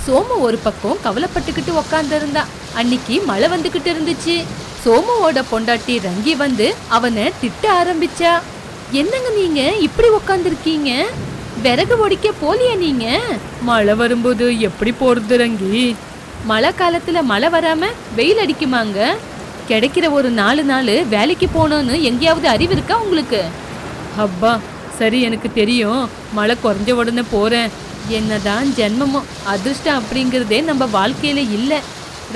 சோமு ஒரு பக்கம் கவலைப்பட்டுக்கிட்டு உக்காந்து இருந்தா. அன்னைக்கு மழை வந்துகிட்டு இருந்துச்சு. சோமுவோட பொண்டாட்டி ரங்கி வந்து அவனை திட்ட ஆரம்பிச்சா. என்னங்க நீங்க இப்படி உக்காந்துருக்கீங்க? விறகு ஒடிக்க போலியா நீங்க? மழை வரும்போது எப்படி போறது ரங்கி? மழை காலத்துல மழை வராம வெயில் அடிக்குமாங்க? கிடைக்கிற ஒரு 4 நாள் வேலைக்கு போனோன்னு எங்கேயாவது அறிவு இருக்கா உங்களுக்கு? அப்பா சரி, எனக்கு தெரியும், மழை குறைஞ்ச உடனே போறேன். என்னதான் ஜென்மமோ, அதிர்ஷ்டம் அப்படிங்கறதே நம்ம வாழ்க்கையில இல்ல.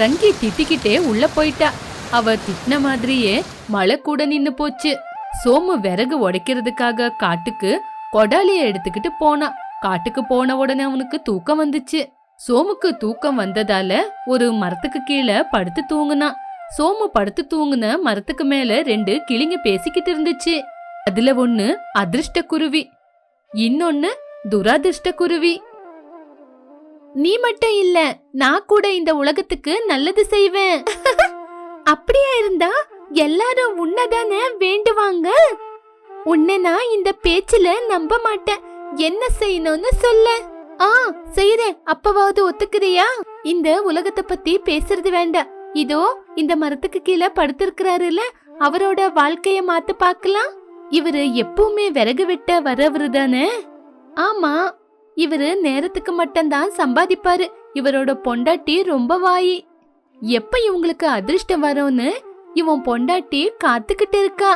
ரங்கி திட்டிக்கிட்டே உள்ள போயிட்டா. அவ திட்டின மாதிரியே மழை கூட நின்னு போச்சு. சோமு விறகு உடைக்கிறதுக்காக காட்டுக்கு கொடாலிய எடுத்துக்கிட்டு போனான். காட்டுக்கு போன உடனே அவனுக்கு தூக்கம் வந்துச்சு. சோமுக்கு தூக்கம் வந்ததால ஒரு மரத்துக்கு கீழே படுத்து தூங்குனான். சோமு படுத்து தூங்குன மரத்துக்கு மேல 2 கிளிங்க பேசிக்கிட்டு இருந்துச்சு. அதுல ஒண்ணு அதிர்ஷ்ட குருவி, இன்னொன்னு துராதிர்ஷ்ட குருவி. நீ மட்டும் இல்ல, நான் கூட இந்த உலகத்துக்கு நல்லது செய்வேன். அப்படியா இருந்தா எல்லாரும் உன்னதானே வேண்டுவாங்க. உன்னை நான் இந்த பேச்சுல நம்ப மாட்டேன். என்ன செய்யணும்னு சொல்ல. செய்யறேன். அப்பவாவது ஒத்துக்கிறியா? இந்த உலகத்தை பத்தி பேசுறது வேண்டாம். இதோ இந்த மரத்துக்கு கீழே படுத்திருக்கிறாருல, அவரோட வாழ்க்கைய மாத்த பாக்கலாம். இவரு எப்பவுமே விறகு வெட்ட வரவரு தானே? ஆமா, இவரு நேரத்துக்கு மட்டும்தான் சம்பாதிப்பாரு. இவரோட பொண்டாட்டி ரொம்ப வாயி. எப்ப இவங்களுக்கு அதிர்ஷ்டம் வரும்னு இவன் பொண்டாட்டி காத்துக்கிட்டு இருக்கா.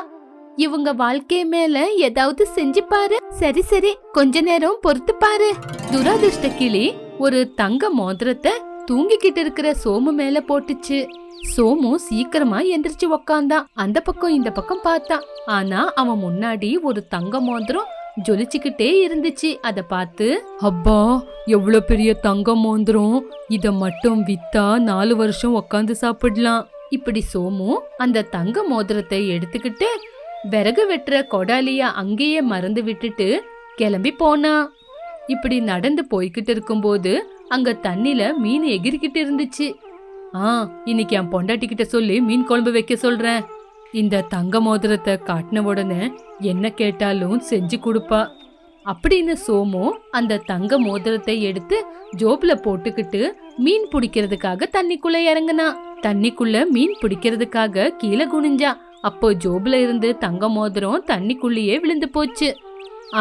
இவங்க வாழ்க்கை மேல ஏதாவது செஞ்சு பாரு. சரி சரி, கொஞ்ச நேரம் பொறுத்து பாரு. துராதிர்ஷ்ட கிளி ஒரு தங்க மோதிரத்தை தூங்கிக்கிட்டு இருக்கிற சோமு மேல போட்டுச்சு. சோமு சீக்கிரமா எந்திரிச்சு உக்காந்தான். அந்த பக்கம் இந்த பக்கம் பார்த்தான். ஆனா அவன் முன்னாடி ஒரு தங்க மோதிரம் ஜொலிச்சுக்கிட்டே இருந்துச்சு. அத பார்த்து, அப்பா எவ்வளவு பெரிய தங்க மோதிரம், இத மட்டும் வித்தா 4 வருஷம் உக்காந்து சாப்பிடலாம். இப்படி சோமு அந்த தங்க மோதிரத்தை எடுத்துக்கிட்டு விறகு வெட்டுற கொடாலிய அங்கேயே மறந்து விட்டுட்டு கிளம்பி போனா. இப்படி நடந்து போய்கிட்டு இருக்கும்போது அங்க தண்ணில மீன் எகிரிக்கிட்டு இருந்துச்சு. இன்னைக்கு என் பொண்டாட்டி கிட்ட சொல்லி மீன் குழம்பு வைக்க சொல்றேன். இந்த தங்க மோதிரத்தை காட்டின உடனே என்ன கேட்டாலும் செஞ்சு கொடுப்பா அப்படின்னு சோமு அந்த தங்க மோதிரத்தை எடுத்து ஜோப்ல போட்டுக்கிட்டு மீன் பிடிக்கிறதுக்காக தண்ணிக்குள்ள இறங்குனா. தண்ணிக்குள்ள மீன் பிடிக்கிறதுக்காக கீழே குனிஞ்சா. அப்போ ஜோப்ல இருந்து தங்க மோதிரம் தண்ணிக்குள்ளேயே விழுந்து போச்சு.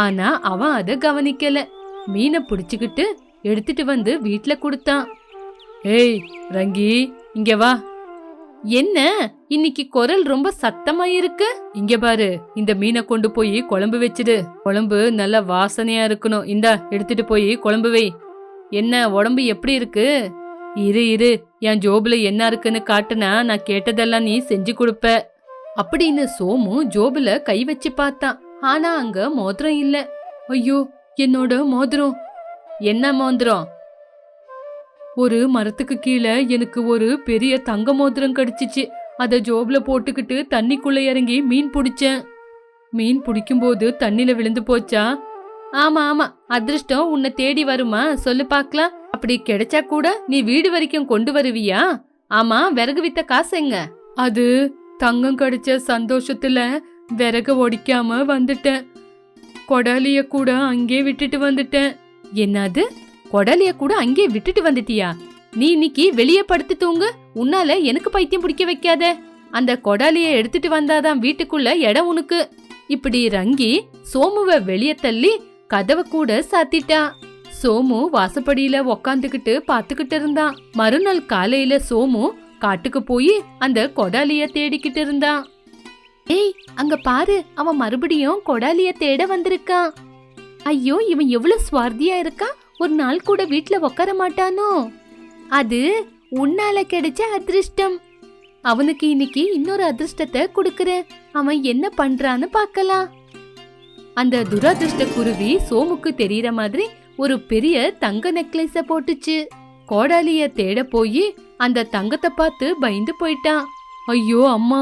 ஆனா அவன் அத கவனிக்கல. மீனை பிடிச்சுக்கிட்டு எடுத்துட்டு வந்து வீட்டுல கொடுத்தான். ஏய் ரங்கி, இங்க வா. என்ன இன்னைக்கு குரல் ரொம்ப சத்தமா இருக்கு? இங்க பாரு, இந்த மீனை கொண்டு போய் குழம்பு வச்சிடு. குழம்பு நல்ல வாசனையா இருக்கணும். இந்தா எடுத்துட்டு போய் குழம்பு வை. என்ன உடம்பு எப்படி இருக்கு? இரு, என் ஜோபுல என்ன இருக்குன்னு காட்டுனா நான் கேட்டதெல்லாம் நீ செஞ்சு கொடுப்ப அப்படின்னு சோமு ஜோபுல கை வச்சு பார்த்தான். ஆனா அங்க மோதிரம் இல்ல. ஐயோ, என்னோட மோதிரம்! என்ன மோதிரம்? ஒரு மரத்துக்கு கீழே எனக்கு ஒரு பெரிய தங்க மோதிரம் கிடைச்சிச்சு. அத ஜோப்ல போட்டுக்கிட்டு தண்ணிக்குள்ள இறங்கி மீன் பிடிச்சேன். மீன் பிடிக்கும்போது தண்ணில விழுந்து போச்சா? ஆமா, அதிர்ஷ்டம் உன்னை தேடி வருமா சொல்லு பாக்கலாம். அப்படி கிடைச்சா கூட நீ வீடு வரைக்கும் கொண்டு வருவியா? ஆமா, விறகு வித்த காசு எங்க? அது தங்கம் கிடைச்ச சந்தோஷத்துல விறகு ஒடிக்காம வந்துட்டேன். கொடாலிய கூட அங்கே விட்டுட்டு வந்துட்டேன். என்னது, கொடாலிய கூட அங்கே விட்டுட்டு வந்துட்டியா? நீ இன்னைக்கு வெளியே படுத்து தூங்கு. உன்னால எனக்கு பைத்தியம் பிடிக்க வைக்காத. அந்த கொடாலிய எடுத்துட்டு வந்தாதான் வீட்டுக்குள்ள இடம் உனக்கு. இப்படி ரங்கி சோமுவ வெளியே தள்ளி கதவை கூட சாத்திட்டா. சோமு வாசப்படியில உக்காந்துக்கிட்டு பாத்துக்கிட்டு இருந்தான். மறுநாள் காலையில சோமு காட்டுக்கு போய் அந்த கொடாலிய தேடிக்கிட்டு இருந்தான். ஏய், அங்க பாரு, அவன் மறுபடியும் கொடாலிய தேட வந்திருக்கான். ஐயோ, இவன் எவ்வளவு சுவார்த்தியா இருக்கா. ஒரு நாள் கூட வீட்டுல உட்கார மாட்டானோ? அது உன்னால கிடைச்ச அதிர்ஷ்டம். அவனுக்கு இன்னைக்கு இன்னொரு அதிர்ஷ்டத்தை கொடுக்கறேன். அவன் என்ன பண்றான்னு பார்க்கலாம். அந்த துராதிர்ஷ்ட குருவி சோமுக்கு தெரியற மாதிரி ஒரு பெரிய தங்க நெக்லஸ போட்டுச்சு. கோடாலிய தேட போய் அந்த தங்கத்தை பார்த்து பயந்து போயிட்டான். ஐயோ அம்மா,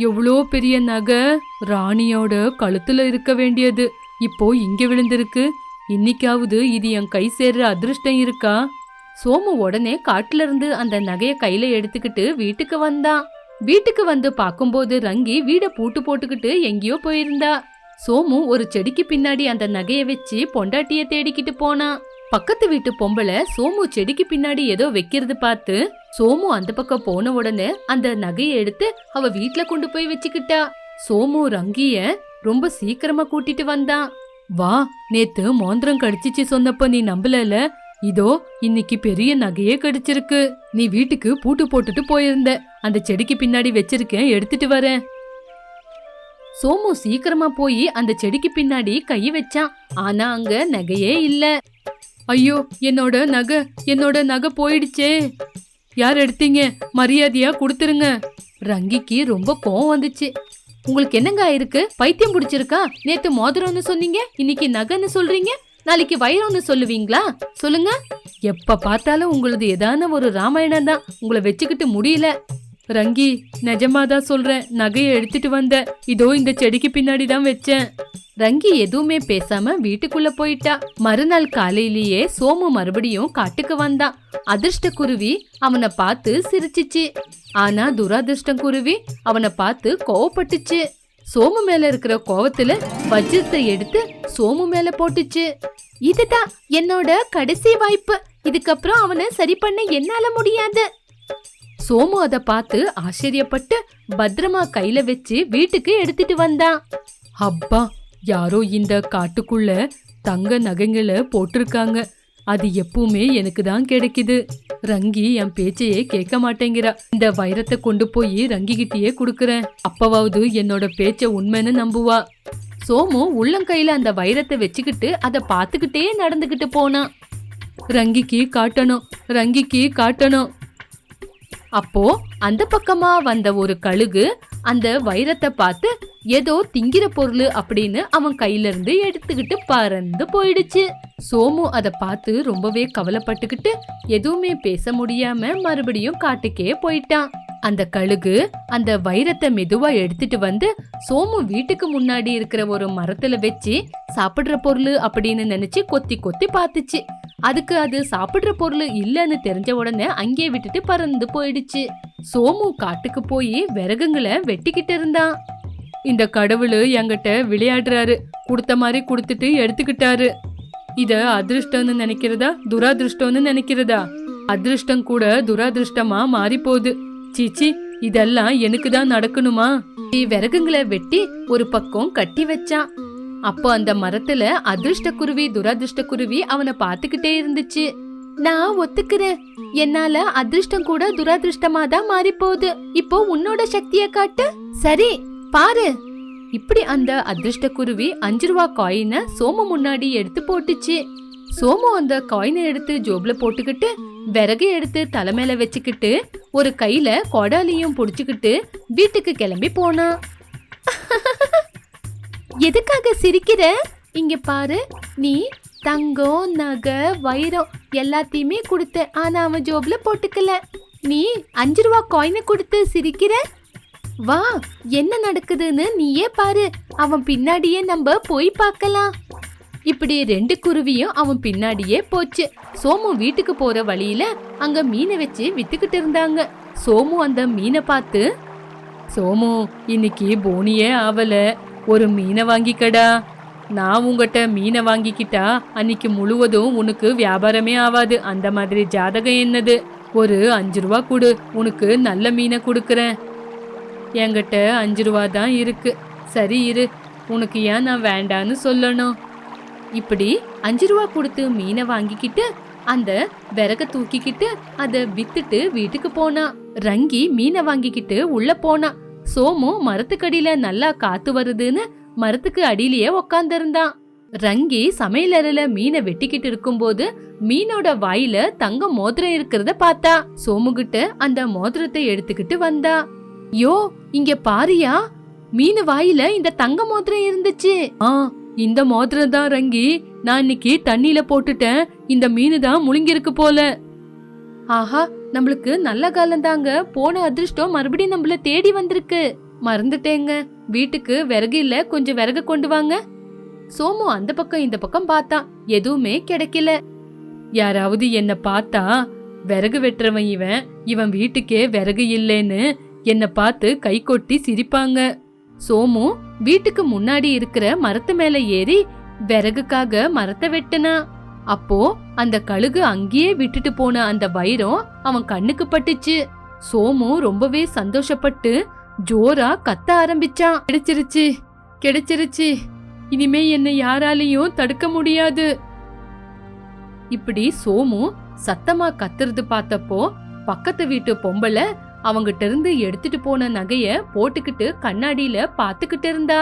எவ்வளோ பெரிய நகை! ராணியோட கழுத்துல இருக்க வேண்டியது இப்போ இங்க விழுந்திருக்கு. இன்னைக்காவது இது என் கை சேர்ற அதிர்ஷ்டம் இருக்கா? சோமு உடனே காட்டுல இருந்து அந்த நகைய கையில எடுத்துக்கிட்டு வீட்டுக்கு வந்தான். வீட்டுக்கு வந்து பாக்கும்போது ரங்கி வீட பூட்டு போட்டுக்கிட்டு எங்கேயோ போயிருந்தா. சோமு ஒரு செடிக்கு பின்னாடி அந்த நகைய வச்சு பொண்டாட்டிய தேடிக்கிட்டு போனான். பக்கத்து வீட்டு பொம்பளை சோமு செடிக்கு பின்னாடி ஏதோ வைக்கிறது பார்த்து சோமு அந்த பக்கம் போன உடனே அந்த நகையை எடுத்து அவ வீட்ல கொண்டு போய் வச்சுக்கிட்டா. சோமு ரங்கிய ரொம்ப சீக்கிரமா கூட்டிட்டு வந்தான். வா, நேத்து மோந்திரம் கடிச்சிச்சு சொன்னப்ப நீ நம்பலல, இதோ இன்னைக்கு பெரிய நகையே கடிச்சிருக்கு. நீ வீட்டுக்கு பூட்டு போட்டுட்டு போயிருந்த, அந்த செடிக்கு பின்னாடி வச்சிருக்கேன், எடுத்துட்டு வரேன். சோமு சீக்கிரமா போய் அந்த செடிக்கு பின்னாடி கை வச்சான். ஆனா அங்க நகையே இல்ல. ஐயோ, என்னோட நகை போயிடுச்சே. யார் எடுத்தீங்க? மரியாதையா கொடுத்துருங்க. ரங்கிக்கு ரொம்ப கோவம் வந்துச்சு. உங்களுக்கு என்னங்க ஆயிருக்கு? பைத்தியம் பிடிச்சிருக்கா? நேத்து மோதிரம்னு சொன்னீங்க, இன்னைக்கு நகைன்னு சொல்றீங்க, நாளைக்கு வைரம்னு சொல்லுவீங்களா? சொல்லுங்க. எப்ப பார்த்தாலும் உங்களது ஏதான ஒரு ராமாயணம் தான். உங்களை வச்சுக்கிட்டு முடியல. ரங்கி, நிஜமாதான் சொல்றேன், நகையை எடுத்துட்டு வந்த, இதோ இந்த செடிக்கு பின்னாடி தான் வச்சேன். ரங்கி எதுவுமே பேசாம வீட்டுக்குள்ள போயிட்டா. மறுநாள் காலையிலேயே சோமு மறுபடியும் காட்டுக்கு வந்தான். அதிர்ஷ்ட குருவி அவனை பார்த்து சிரிச்சிச்சு. ஆனா துராதிர்ஷ்டம் குருவி அவனை பார்த்து கோவப்பட்டுச்சு. சோமு மேல இருக்கிற கோவத்துல வஜ்ரத்தை எடுத்து சோமு மேல போட்டுச்சு. இதுதான் என்னோட கடைசி வாய்ப்பு, இதுக்கப்புறம் அவனை சரி பண்ண என்னால முடியாது. சோமு அத பார்த்து ஆச்சரியப்பட்டு பத்திரமா கையில வச்சு வீட்டுக்கு எடுத்துட்டு வந்தான். அப்பா, யாரோ இந்த காட்டுக்குள்ள தங்க நகைங்களை போட்டிருக்காங்க. அது எப்பவுமே எனக்கு தான் கிடைக்குது. ரங்கி என் பேச்சையே கேட்க மாட்டேங்கிறா. இந்த வைரத்தை கொண்டு போய் ரங்கி கிட்டயே குடுக்கறேன், அப்பவாவது என்னோட பேச்ச உண்மைன்னு நம்புவா. சோமு உள்ளங்கையில அந்த வைரத்தை வச்சுக்கிட்டு அத பாத்துக்கிட்டே நடந்துகிட்டு போனான். ரங்கிக்கு காட்டணும், ரங்கிக்கு காட்டணும். அப்போ அந்த பக்கமா வந்த ஒரு கழுகு அந்த வைரத்தை பார்த்து ஏதோ திங்கிற பொருள் அப்படின்னு அவன் கையில இருந்து எடுத்துக்கிட்டு பறந்து போயிடுச்சு. சோமு அதை பார்த்து ரொம்பவே கவலைப்பட்டுக்கிட்டு எதுவுமே பேச முடியாம மறுபடியும் காட்டுக்கே போயிட்டான். அந்த கழுகு அந்த வைரத்தை மெதுவா எடுத்துட்டு வந்து சோமு வீட்டுக்கு முன்னாடி இருக்கிற ஒரு மரத்துல வச்சு சாப்பிடுற பொருள் அப்படின்னு நினைச்சு கொத்தி கொத்தி பார்த்துச்சு. அதுக்கு அது சாப்பிடுற பொருள் இல்லன்னு தெரிஞ்ச உடனே அங்கே விட்டுட்டு பறந்து போயிடுச்சு. சோமு காட்டுக்கு போய் விறகுங்களை வெட்டிக்கிட்டு இருந்தான். இந்த கடவுள் என்கிட்ட விளையாடுறாரு, கொடுத்த மாதிரி கொடுத்துட்டு எடுத்துக்கிட்டாரு. இத அதிர்ஷ்டம்னு நினைக்கிறதா துராதிருஷ்டம்னு நினைக்கிறதா? அதிர்ஷ்டம் கூட துராதிருஷ்டமா மாறி போகுது. சீச்சி, இதெல்லாம் எனக்கு தான் நடக்கணுமா? விறகுங்களை வெட்டி ஒரு பக்கம் கட்டி வச்சான். அப்போ அந்த மரத்துல அதிர்ஷ்ட குருவி துராதிர்ஷ்ட குருவி அவனை பாத்துக்கிட்டே இருந்துச்சு. நான் ஒத்துக்கிறேன், என்னால அதிர்ஷ்டம் கூட துராதிருஷ்டமா தான் மாறி போகுது. இப்போ உன்னோட சக்திய காட்டு. சரி பாரு. இப்படி அந்த அதிர்ஷ்ட குருவி 5 ரூபா காயினை சோமு முன்னாடி எடுத்து போட்டுச்சு. சோமு அந்த காயினை எடுத்து ஜோப்ல போட்டுக்கிட்டு விறகு எடுத்து தலைமையில வச்சுக்கிட்டு ஒரு கையில கொடாலியும் புடிச்சுக்கிட்டு வீட்டுக்கு கிளம்பி போனா. எதுக்காக சிரிக்கிற? இங்க பாரு, நீ தங்கம் நகை வைரம் எல்லாத்தையுமே கொடுத்த, ஆனா அவன் ஜோப்ல போட்டுக்கல. நீ 5 ரூபா காயினை கொடுத்து சிரிக்கிற? வா, என்ன நடக்குதுன்னு நீயே பாரு. அவன் பின்னாடியே நம்ம போய் பார்க்கலாம். இப்படி 2 குருவியும் அவன் பின்னாடியே போச்சு. சோமு வீட்டுக்கு போற வழியில அங்க மீனை வச்சு வித்துக்கிட்டு இருந்தாங்க. சோமு அந்த மீனை பார்த்து, சோமு, இன்னைக்கு போனியே ஆவல, ஒரு மீனை வாங்கிக்கடா. நான் உங்ககிட்ட மீனை வாங்கிக்கிட்டா அன்னைக்கு முழுவதும் உனக்கு வியாபாரமே ஆவாது. அந்த மாதிரி ஜாதகம் என்னது? ஒரு 5 ரூபா கொடு, உனக்கு நல்ல மீனை கொடுக்கறேன். என்கிட்ட 5 ரூபா தான் இருக்கு. சரி இரு, உனக்கு ஏன் நான் வேண்டான்னு சொல்லணும்? இப்படி 5 ரூபா கொடுத்து மீனை வாங்கிக்கிட்டு அந்த விறக தூக்கிக்கிட்டு அதை வித்துட்டு வீட்டுக்கு போனா. ரங்கி மீனை வாங்கிக்கிட்டு உள்ள போனா. சோமு மரத்துக்கடியில நல்லா காத்து வருதுன்னு மரத்துக்கு அடியிலேயே உக்காந்து இருந்தான். ரங்கி சமையலறையில மீனை வெட்டிக்கிட்டு இருக்கும்போது மீனோட வாயில தங்க மோதிரம் இருக்கிறத பார்த்தா. சோமுகிட்ட அந்த மோதிரத்தை எடுத்துக்கிட்டு வந்தா. யோ, இங்க பாரியா, மீன் வாயில இந்த தங்க மோதிரம் இருந்துச்சு. இந்த மோதிரம் தான் ரங்கி, நான் இன்னைக்கு தண்ணியில போட்டுட்டேன். இந்த மீனு தான் முழுங்கிருக்கு போல. ஆஹா, நம்மளுக்கு நல்ல காலம் தாங்க. போன அதிர்ஷ்டம் மறுபடியும் நம்மள தேடி வந்திருக்கு. மறந்துட்டேங்க, வீட்டுக்கு விறகு இல்ல, கொஞ்சம் விறகு கொண்டு வாங்க. சோமு அந்த பக்கம் இந்த பக்கம் பார்த்தான், எதுவுமே கிடைக்கல. யாராவது என்ன பார்த்தா, விறகு வெட்டுறவன் இவன் வீட்டுக்கே விறகு இல்லைன்னு என்ன பார்த்து கை கொட்டி சிரிப்பாங்க. சோமு வீட்டுக்கு முன்னாடி இருக்கிற மரத்து மேல ஏறி விறகுக்காக மரத்தை வெட்டுனா. அப்போ அந்த கழுகு அங்கேயே விட்டுட்டு போன அந்த வைரம் அவன் கண்ணுக்கு பட்டுச்சு. சோமு ரொம்பவே சந்தோஷப்பட்டு ஜோரா கத்த ஆரம்பிச்சான். கிடைச்சிருச்சு, கிடைச்சிருச்சு, இனிமே என்னை யாராலையும் தடுக்க முடியாது. இப்படி சோமு சத்தமா கத்துறது பார்த்தப்போ பக்கத்து வீட்டு பொம்பளை அவங்கிட்ட இருந்து எடுத்துட்டு போன நகைய போட்டுக்கிட்டு கண்ணாடியில பாத்துக்கிட்டு இருந்தா.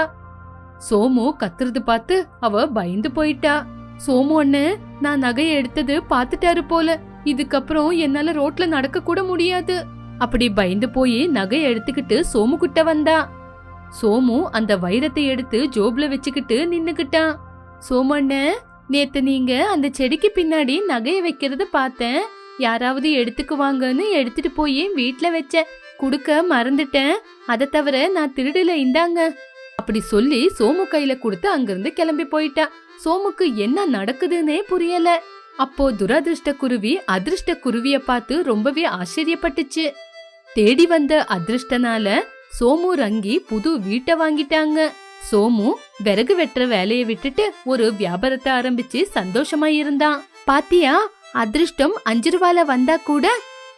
சோமு கத்துறது பார்த்து அவ பயந்து போயிட்டா. சோமு அண்ணன் நான் நகைய எடுத்தது பாத்துட்டாரு போல, இதுக்கப்புறம் என்னால ரோட்ல நடக்க கூட முடியாது. அப்படி பயந்து போய் நகைய எடுத்துக்கிட்டு சோமு கிட்ட வந்தா. சோமு அந்த வைரத்தை எடுத்து ஜோப்ல வச்சுக்கிட்டு நின்னுக்கிட்டான். சோமு அண்ணன், நேத்து நீங்க அந்த செடிக்கு பின்னாடி நகைய வைக்கிறத பார்த்தேன். யாராவது எடுத்துக்குவாங்கன்னு எடுத்துட்டு போய் வீட்ல வச்சேன். குடுக்க மறந்துட்டேன். அதை தவிர நான் திருடல, இந்தாங்க. அப்படி சொல்லி சோமு கையில கொடுத்து அங்கிருந்து கிளம்பி போயிட்டா. சோமுக்கு என்ன நடக்குதுன்னே புரியல. அப்போ துரதிருஷ்ட குருவி அதிர்ஷ்ட குருவிய பார்த்து ரொம்பவே ஆச்சரியப்பட்டுச்சு. தேடி வந்த அதிர்ஷ்டனால சோமு ரங்கி புது வீட்டை வாங்கிட்டாங்க. சோமு விறகு வெட்டுற வேலையை விட்டுட்டு ஒரு வியாபாரத்தை ஆரம்பிச்சு சந்தோஷமா இருந்தான். பாத்தியா, அதிர்ஷ்டம் 5 ரூபால வந்தா கூட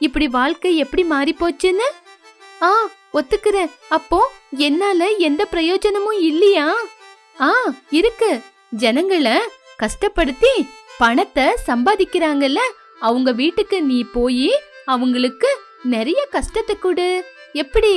இப்படி வாழ்க்கை எப்படி மாறி போச்சுன்னு. ஒத்துக்கிறேன். அப்போ என்னால எந்த பிரயோஜனமும் இல்லையா? இருக்கு. ஜனங்களை கஷ்டப்படுத்தி பணத்தை சம்பாதிக்கிறாங்கல்ல, அவங்க வீட்டுக்கு நீ போய் அவங்களுக்கு நிறைய கஷ்டத்தை கொடு. எப்படி?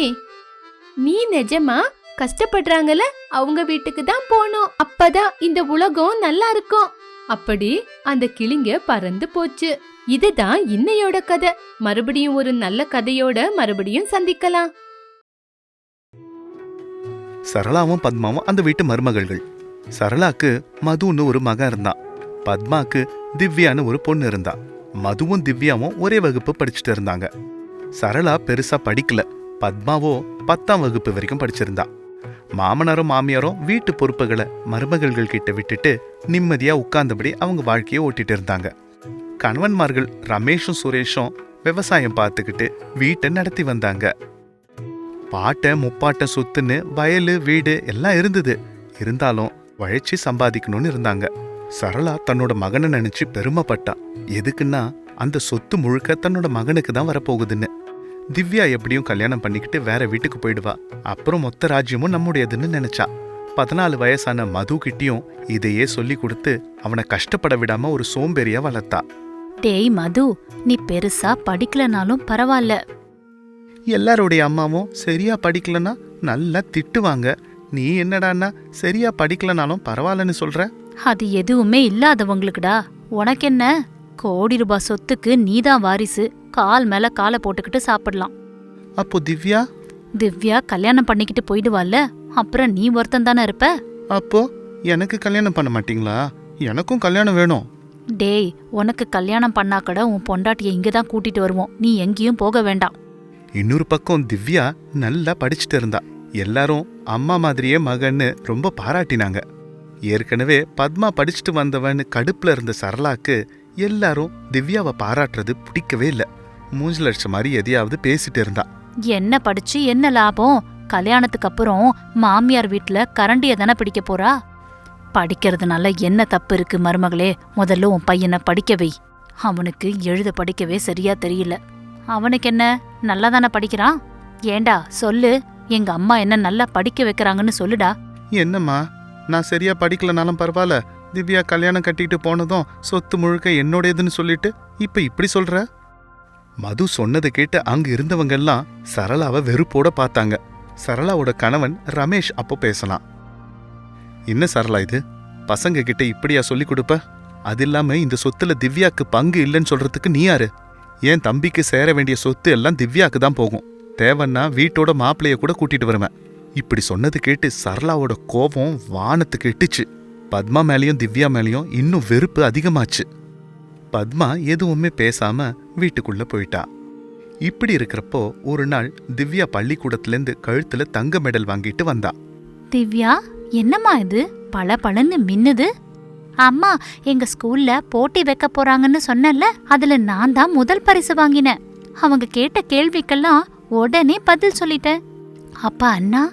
நீ நிஜமா கஷ்டப்படுறாங்கல்ல, அவங்க வீட்டுக்கு தான் போகணும். அப்பதான் இந்த உலகம் நல்லா இருக்கும். அப்படி அந்த கிளிங்க பறந்து போச்சு. இதுதான் இன்னையோட கதை. மறுபடியும் ஒரு நல்ல கதையோட மறுபடியும் சந்திக்கலாம். சரளாவும் பத்மாவும் அந்த வீட்டு மருமகள்கள். சரளாக்கு மதுன்னு ஒரு மகன் இருந்தான். பத்மாக்கு திவ்யான்னு ஒரு பொண்ணு இருந்தா. மதுவும் திவ்யாவும் ஒரே வகுப்பு படிச்சுட்டு இருந்தாங்க. சரளா பெருசா படிக்கல. பத்மாவோ 10ஆம் வகுப்பு வரைக்கும் படிச்சிருந்தா. மாமனாரும் மாமியாரும் வீட்டு பொறுப்புகளை மருமகள்கள் கிட்ட விட்டுட்டு நிம்மதியா உட்கார்ந்தபடி அவங்க வாழ்க்கையை ஓட்டிட்டு இருந்தாங்க. கணவன்மார்கள் ரமேஷும் சுரேஷும் விவசாயம் பார்த்துக்கிட்டு வீட்டை நடத்தி வந்தாங்க. பாட்டை முப்பாட்ட சொத்துன்னு வயலு வீடு எல்லாம் இருந்தது. இருந்தாலும் உழைச்சி சம்பாதிக்கணும்னு இருந்தாங்க. சரளா தன்னோட மகனை நினைச்சு பெருமைப்பட்டா. எதுக்குன்னா அந்த சொத்து முழுக்க தன்னோட மகனுக்கு தான் வரப்போகுதுன்னு. திவ்யா எப்படியும் கல்யாணம் பண்ணிக்கிட்டு வேற வீட்டுக்கு போயிடுவா. அப்புறம் மொத்த ராஜ்யமும் நம்முடையதுன்னு நினைச்சா. 14 வயசான மது கிட்டியும் இதையே சொல்லி கொடுத்து அவனை கஷ்டப்பட விடாம ஒரு சோம்பேறியா வளர்த்தா. டேய் மது, நீ பெருசா படிக்கலனாலும் பரவாயில்ல. எல்லாருடைய அம்மாவும் சரியா படிக்கலன்னா நல்லா திட்டுவாங்க. நீ என்னடான்னா சரியா படிக்கலனாலும் பரவாயில்லன்னு சொல்ற? அது எதுவுமே இல்லாதவங்களுக்குடா. உனக்கென்ன? கோடி ரூபாய் சொத்துக்கு நீதான் வாரிசு. கால் மேல காலை போட்டுக்கிட்டு சாப்பிடலாம். அப்போ திவ்யா? திவ்யா கல்யாணம் பண்ணிக்கிட்டு போயிடுவாள்ல, அப்புறம் நீ ஒருத்தன் தானே இருப்ப. அப்போ எனக்கு கல்யாணம் பண்ண மாட்டீங்களா? எனக்கும் கல்யாணம் வேணும். டேய், உனக்கு கல்யாணம் பண்ணா கூட உன் பொண்டாட்டியை இங்கதான் கூட்டிட்டு வருவோம். நீ எங்கேயும் போக வேண்டாம். இன்னொரு பக்கம் திவ்யா நல்லா படிச்சுட்டு இருந்தா. எல்லாரும் அம்மா மாதிரியே மகன்னு ரொம்ப பாராட்டினாங்க. ஏற்கனவே பத்மா படிச்சுட்டு வந்தவன்னு கடுப்புல இருந்த சரளாக்கு எல்லாரும் திவ்யாவை பாராட்டுறது பிடிக்கவே இல்லை. மூஞ்சில அடிச்ச மாதிரி எதையாவது பேசிட்டு இருந்தா. என்ன படிச்சு என்ன லாபம்? கல்யாணத்துக்கு அப்புறம் மாமியார் வீட்டுல கரண்டிய தானே பிடிக்க போறா. படிக்கிறதுனால என்ன தப்பு இருக்கு மருமகளே? முதல்ல உன் பையனை படிக்க வை. அவனுக்கு எழுத படிக்கவே சரியா தெரியல. அவனுக்கு என்ன, நல்லா தானே படிக்கிறான். ஏண்டா சொல்லு, எங்க அம்மா என்ன நல்லா படிக்க வைக்கிறாங்கன்னு சொல்லுடா. என்னம்மா, நான் சரியா படிக்கலனாலும் பரவாயில்ல, திவ்யா கல்யாணம் கட்டிட்டு போனதும் சொத்து முழுக்க என்னோடையதுன்னு சொல்லிட்டு இப்ப இப்படி சொல்ற? மது சொன்னதை கேட்டு அங்க இருந்தவங்க எல்லாம் சரளாவை வெறுப்போட பார்த்தாங்க. சரளாவோட கணவன் ரமேஷ் அப்போ பேசலாம். என்ன சரளா இது, பசங்க கிட்ட இப்படியா சொல்லி கொடுப்ப? அது இல்லாம இந்த சொத்துல திவ்யாக்கு பங்கு இல்லைன்னு சொல்றதுக்கு நீ யாரு? என் தம்பிக்கு சேர வேண்டிய சொத்து எல்லாம் திவ்யாக்கு தான் போகும். தேவன்னா வீட்டோட மாப்பிள்ளைய கூட கூட்டிட்டு வருவேன். இப்படி சொன்னது கேட்டு சரளாவோட கோபம் வானத்துக்கு எட்டுச்சு. பத்மா மேலேயும் திவ்யா மேலேயும் இன்னும் வெறுப்பு அதிகமாச்சு. பத்மா எதுவுமே பேசாம வீட்டுக்குள்ள போயிட்டா. இப்படி இருக்கிறப்போ ஒரு நாள் திவ்யா பள்ளிக்கூடத்திலேருந்து கழுத்துல தங்க மெடல் வாங்கிட்டு வந்தா. திவ்யா, என்னம்மா இது பளபளன்னு மின்னுது? அம்மா, எங்க ஸ்கூல்ல போட்டி வைக்க போறாங்கன்னு சொன்னல, அதுல நான் தான் முதல் பரிசு வாங்கினேன். அவங்க கேட்ட கேள்விக்கெல்லாம் உடனே பதில் சொல்லிட்டேன். அப்பா அண்ணா,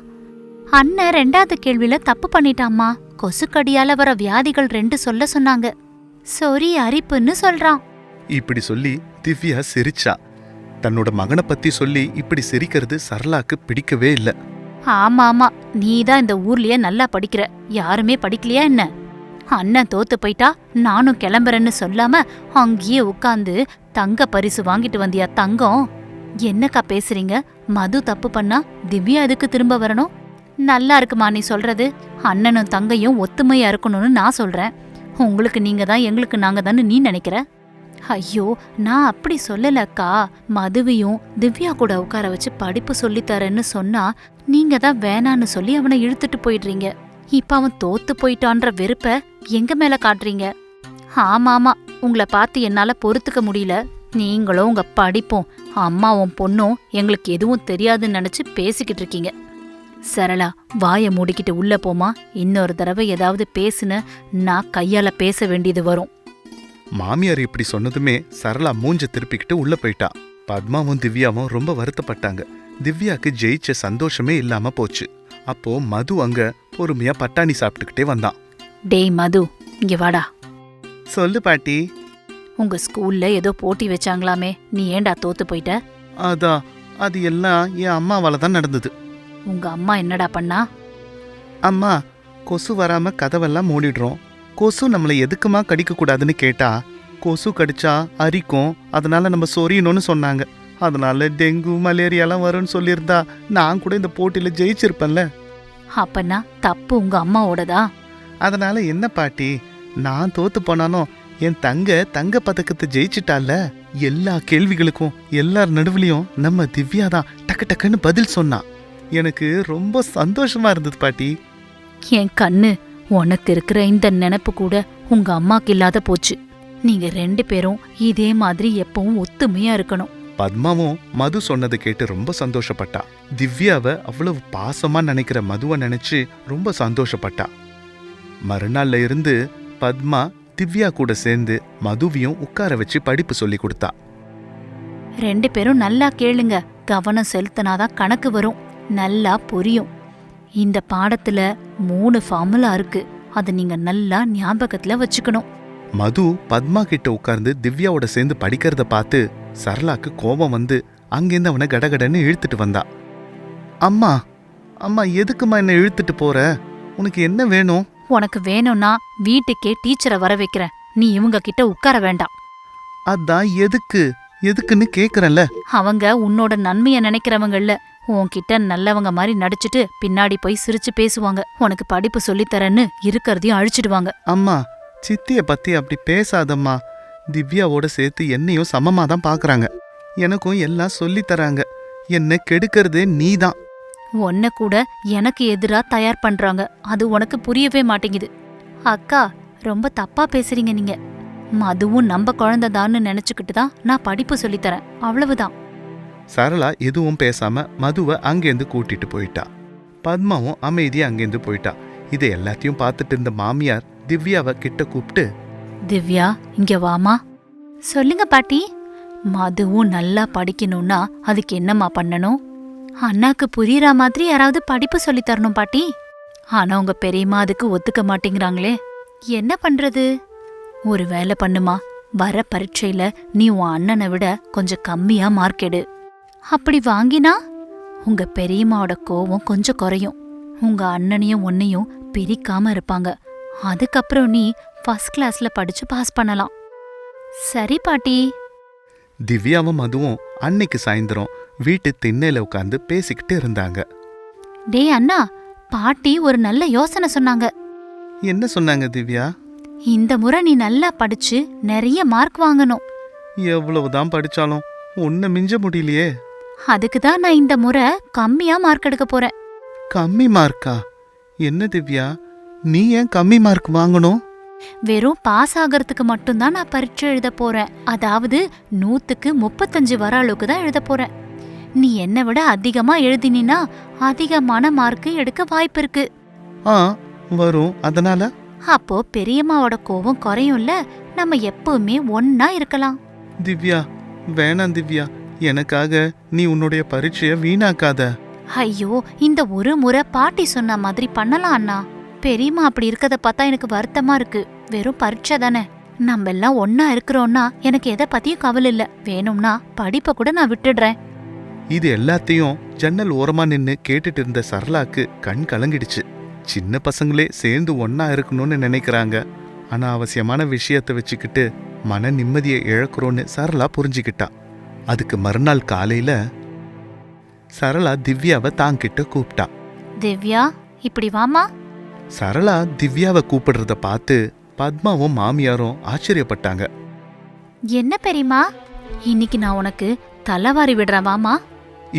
அண்ணன் 2வது கேள்வியில தப்பு பண்ணிட்டாம்மா. கொசுக்கடியால வர வியாதிகள் 2 சொல்ல சொன்னாங்க. சொறி அரிப்புன்னு சொல்றான். இப்படி சொல்லி திவ்யா சிரிச்சா. தன்னோட மகனை பத்தி சொல்லி இப்படி சிரிக்கிறது சரளாக்கு பிடிக்கவே இல்ல. ஆமா ஆமா, நீதான் இந்த ஊர்லயே நல்லா படிக்கிற, யாருமே படிக்கலையா என்ன? அண்ணன் தோத்து போயிட்டா நானும் கிளம்புறேன்னு சொல்லாம அங்கேயே உட்காந்து தங்க பரிசு வாங்கிட்டு வந்தியா தங்கம்? என்னக்கா பேசுறீங்க? மது தப்பு பண்ணா திவ்யா எதுக்கு திரும்ப வரணும்? நல்லா இருக்குமா நீ சொல்றது? அண்ணனும் தங்கையும் ஒத்துமையா இருக்கணும்னு நான் சொல்றேன். உங்களுக்கு நீங்க தான், எங்களுக்கு நாங்க தான்னு நீ நினைக்கிற? ஐயோ, நான் அப்படி சொல்லலக்கா. மதுவையும் திவ்யா கூட உட்கார வச்சு படிப்பு சொல்லித்தரேன்னு சொன்னா நீங்க தான் வேணான்னு சொல்லி அவனை இழுத்துட்டு போயிடுறீங்க. இப்ப அவன் தோத்து போயிட்டான்ற வெறுப்ப எங்க மேல காட்டுறீங்க. ஆமாமா, உங்களை பார்த்து என்னால பொறுத்துக்க முடியல. நீங்களும் உங்க படிப்பும் அம்மாவும் பொண்ணும் எங்களுக்கு எதுவும் தெரியாதுன்னு நினைச்சு பேசிக்கிட்டு இருக்கீங்க. சரளா, வாயை மூடிக்கிட்டு உள்ள போமா. இன்னொரு தடவை ஏதாவது பேசுன நான் கையால பேச வேண்டியது வரும். மாமியார் இப்படி சொன்னதுமே சரளா மூஞ்ச திருப்பிக்கிட்டு உள்ள போயிட்டா. பத்மாவும் திவ்யாவும் ரொம்ப வருத்தப்பட்டாங்க. திவ்யாக்கு ஜெயிச்ச சந்தோஷமே இல்லாம போச்சு. அப்போ மது அங்க பொறுமையா பட்டாணி சாப்பிட்டுக்கிட்டே வந்தான். டேய் மது, இங்க வாடா. சொல்லு பாட்டி. உங்க ஸ்கூல்ல ஏதோ போட்டி வச்சாங்களாமே, நீ ஏண்டா தோத்து போயிட்ட? அதான், அது எல்லாம் என் அம்மாவால தான் நடந்தது. உங்க அம்மா என்னடா பண்ணா? அம்மா, கொசு வராம கதவெல்லாம் மூடிடுறோம். கொசு நம்மளை எதுக்குமா கடிக்க கூடாதுன்னு கேட்டா, கொசு கடிச்சா அரிக்கும், அதனால நம்ம சொரியணும்னு சொன்னாங்க. அதனால டெங்கு மலேரியாலாம் வரும்னு சொல்லியிருந்தா நான் கூட இந்த போட்டியில ஜெயிச்சிருப்பேன்ல. அப்பன்னா தப்பு உங்க அம்மாவோடதா? அதனால என்ன பாட்டி, நான் தோத்து போனாலும் என் தங்க பதக்கத்தை ஜெயிச்சிட்டால. எல்லா கேள்விகளுக்கும் எல்லார் நடுவுலையும் நம்ம திவ்யா தான் டக்கு டக்குன்னு பதில் சொன்னா. எனக்கு ரொம்ப சந்தோஷமா இருந்தது பாட்டி. என் கண்ணு, உனக்கு இருக்கிற இந்த நினைப்பு கூட உங்க அம்மாக்கு இல்லாத போச்சு. நீங்க 2 பேரும் இதே மாதிரி எப்பவும் ஒத்துமையா இருக்கணும். பத்மாவும் மது சொன்னதை கேட்டு ரொம்ப சந்தோஷப்பட்டா. திவ்யாவை அவ்வளவு பாசமா நினைக்கிற மதுவை நினைச்சு ரொம்ப சந்தோஷப்பட்டா. மறுநாள்ல இருந்து பத்மா திவ்யா கூட சேர்ந்து மதுவையும் உட்கார வச்சு படிப்பு சொல்லி கொடுத்தா. 2 பேரும் நல்லா கேளுங்க. கவனம் செலுத்தினாதான் கணக்கு வரும், நல்லா புரியும். இந்த பாடத்துல 3 ஃபார்முலா இருக்கு, அதை நீங்க நல்லா ஞாபகத்துல வச்சுக்கணும். மது பத்மா கிட்ட உட்கார்ந்து திவ்யாவோட சேர்ந்து படிக்கிறத பார்த்து சரளாக்கு கோபம் வந்து அங்கேருந்து அவனை கடகடன்னு இழுத்துட்டு வந்தா. அம்மா, அம்மா எதுக்குமா என்ன இழுத்துட்டு போற? உனக்கு என்ன வேணும்? உனக்கு வேணும்னா வீட்டுக்கே டீச்சரை வர வைக்கிறேன், நீ இவங்க கிட்ட உட்கார வேண்டாம். அதான் எதுக்குன்னு கேக்குறேன்ல. அவங்க உன்னோட நன்மைய நினைக்கிறவங்கல்ல, உன்கிட்ட நல்லவங்க மாதிரி நடிச்சிட்டு பின்னாடி போய் சிரிச்சு பேசுவாங்க. உனக்கு படிப்பு சொல்லித்தரேன்னு இருக்கிறதையும் அழிச்சிடுவாங்க. அம்மா, சித்திய பத்தி அப்படி பேசாதம்மா. திவ்யாவோட சேர்த்து என்னையும் சமமா தான் பாக்குறாங்க. எனக்கும் எல்லாம் சொல்லி தராங்க. என்ன கெடுக்கிறதே நீதான். உன்னை கூட எனக்கு எதிரா தயார் பண்றாங்க, அது உனக்கு புரியவே மாட்டேங்குது. அக்கா, ரொம்ப தப்பா பேசுறீங்க நீங்க. மதுவும் நம்ம குழந்தைதான்னு நினைச்சுக்கிட்டு தான் நான் படிப்பு சொல்லித்தரேன், அவ்வளவுதான். சரளா எதுவும் பேசாம மதுவை அங்கேருந்து கூட்டிட்டு போயிட்டா. பத்மாவும் அமைதியா அங்கேருந்து போயிட்டா. இதை எல்லாத்தையும் பார்த்துட்டு இருந்த மாமியார் திவ்யாவை கிட்ட கூப்பிட்டு, திவ்யா, இங்க வாமா. சொல்லுங்க பாட்டி. மதுவும் நல்லா படிக்கணும்னா அதுக்கு என்னம்மா பண்ணணும்? அண்ணாக்கு புரியற மாதிரி யாராவது படிப்பு சொல்லி தரணும் பாட்டி. ஆனா உங்க பெரியம்மா அதுக்கு ஒத்துக்க மாட்டேங்கிறாங்களே, என்ன பண்றது? ஒரு வேலை பண்ணுமா, வர பரீட்சையில நீ உன் அண்ணனை விட கொஞ்சம் கம்மியா மார்க் எடு. அப்படி வாங்கினா உங்க பெரியம்மாவோட கோவம் கொஞ்சம் குறையும். உங்க அண்ணனையும் உன்னையும் பிரிக்காம இருப்பாங்க. அதுக்கப்புறம் நீ ஃபர்ஸ்ட் கிளாஸ்ல படிச்சு பாஸ் பண்ணலாம். சரி பாட்டி. திவ்யாவும் மதுவும் அன்னைக்கு சாயந்தரம் வீட்டு திண்ணையில உட்கார்ந்து பேசிக்கிட்டு இருந்தாங்க. டேய் அண்ணா, பாட்டி ஒரு நல்ல யோசனை சொன்னாங்க. என்ன சொன்னாங்க திவ்யா? இந்த முறை நீ நல்லா படிச்சு நிறைய மார்க் வாங்கணும். எவ்வளவுதான் படிச்சாலும் உன்னை மிஞ்ச முடியலையே. அதுக்கு தான் நான் இந்த முறை கம்மியா மார்க் எடுக்க போறேன். கம்மி மார்க்கா? என்ன திவ்யா, நீ ஏன் கம்மி மார்க் வாங்கணும்? வெறும் பாஸ் ஆகிறதுக்கு மட்டும்தான் நான் பரீட்சை எழுத போறேன். அதாவது 100க்கு 35 வர அளவுக்கு தான் எழுத போறேன். நீ என்னை விட அதிகமா எழுதினா அதிகமான மார்க் எடுக்க வாய்ப்பு இருக்கு. வரும். அதனால அப்போ பெரியம்மாவோட கோபம் குறையும்ல, நம்ம எப்பவுமே ஒன்னா இருக்கலாம். திவ்யா, வேணாம் திவ்யா, எனக்காக நீ உன்னுடைய பரீட்சைய வீணாக்காத. ஐயோ, இந்த ஒரு முறை பாட்டி சொன்ன மாதிரி பண்ணலாம் அண்ணா. பெரியம்மா அப்படி இருக்கத பார்த்தா எனக்கு வருத்தமா இருக்கு. வெறும் பரீட்சை தானே, நம்ம எல்லாம் ஒன்னா இருக்கிறோம்னா எனக்கு எதை பத்தியும் கவலை இல்ல. வேணும்னா படிப்பை கூட நான் விட்டுடுறேன். இது எல்லாத்தையும் ஜன்னல் ஓரமா நின்னு கேட்டுட்டு இருந்த சரளாக்கு கண் கலங்கிடுச்சு. சின்ன பசங்களே சேர்ந்து ஒன்னா இருக்கணும்னு நினைக்கிறாங்க. அனாவசியமான விஷயத்தை வச்சுக்கிட்டு மன நிம்மதியை இழக்கிறோன்னு சரளா புரிஞ்சுக்கிட்டா. அதுக்கு மறுநாள் காலையில சரளா திவ்யாவை தாங்கிட்ட கூப்பிட்டா. திவ்யா, இப்படி வாமா. சரளா திவ்யாவை கூப்பிடுறத பார்த்து பத்மாவும் மாமியாரும் ஆச்சரியப்பட்டாங்க. என்ன பெரியமா, இன்னைக்கு நான் உனக்கு தலைவாரி விடுறேன் வாமா.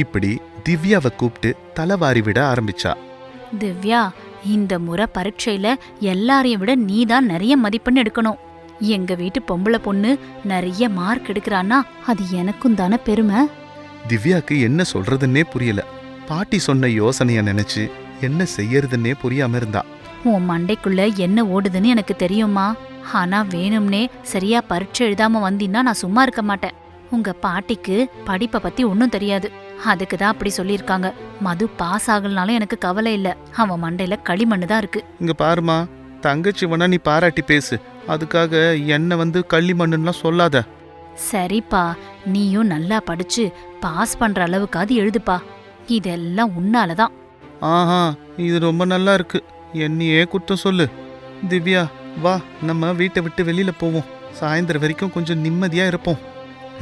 இப்படி திவ்யாவை கூப்பிட்டு தலைவாரி விட ஆரம்பிச்சா. திவ்யா, இந்த முறை பரீட்சையில எல்லாரையும் விட நீதான் நிறைய மதிப்பெண் எடுக்கணும். எங்க வீட்டு பொம்பளை பொண்ணு நிறைய மார்க் எடுக்கிறான்னா அது எனக்கும் தானே பெருமை. திவ்யாக்கு என்ன சொல்றதுன்னே புரியல. பாட்டி சொன்ன யோசனைய நினைச்சு என்ன செய்யறதுன்னே புரியாம இருந்தா. உன் மண்டைக்குள்ள என்ன ஓடுதுன்னு எனக்கு தெரியுமா. ஆனா வேணும்னே சரியா பரீட்சை எழுதாம வந்தீன்னா நான் சும்மா இருக்க மாட்டேன். உங்க பாட்டிக்கு படிப்பை பத்தி ஒன்னும் தெரியாது. அதுக்குதான் அப்படி சொல்லியிருக்காங்க. மது பாஸ் ஆகலனாலும் எனக்கு கவலை இல்ல. அவன் மண்டையில களிமண்ணு தான் இருக்கு. இங்க பாருமா, தங்கச்சி வேணா நீ பாராட்டி பேசு. அதுக்காக என்ன களிமண்ணுலாம் சொல்லாத. சரிப்பா, நீயும் நல்லா படிச்சு பாஸ் பண்ற அளவுக்காவது எழுதுப்பா. இதெல்லாம் உன்னாலதான். ஆஹா, இது ரொம்ப நல்லா இருக்கு. என்னையே குத்தம் சொல்லு. திவ்யா வா, நம்ம வீட்டை விட்டு வெளியில போவோம். சாயந்தரம் வரைக்கும் கொஞ்சம் நிம்மதியா இருப்போம்.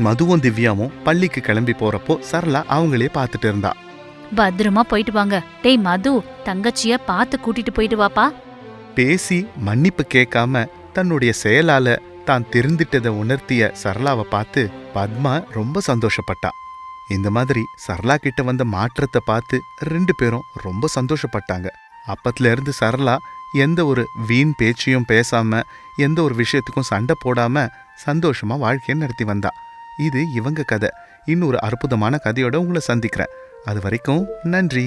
மதுவும் திவ்யாவும் பள்ளிக்கு கிளம்பி போறப்போ சரளா அவங்களே பார்த்துட்டு இருந்தா. பத்திரமா போயிட்டு வாங்க. டேய் மது, தங்கச்சிய பார்த்து கூட்டிட்டு போயிட்டு வாப்பா. பேசி மன்னிப்பு கேட்காம தன்னுடைய செயலால தான் திருந்திட்டதை உணர்த்திய சரளாவை பார்த்து பத்மா ரொம்ப சந்தோஷப்பட்டா. இந்த மாதிரி சரளா கிட்ட வந்த மாற்றத்தை பார்த்து 2 பேரும் ரொம்ப சந்தோஷப்பட்டாங்க. அப்பத்துல இருந்து சரளா எந்த ஒரு வீண் பேச்சையும் பேசாம, எந்த ஒரு விஷயத்துக்கும் சண்டை போடாம சந்தோஷமா வாழ்க்கையை நடத்தி வந்தா. இது இவங்க கதை. இன்னொரு அற்புதமான கதையோட உங்களை சந்திக்கிறேன். அது வரைக்கும் நன்றி.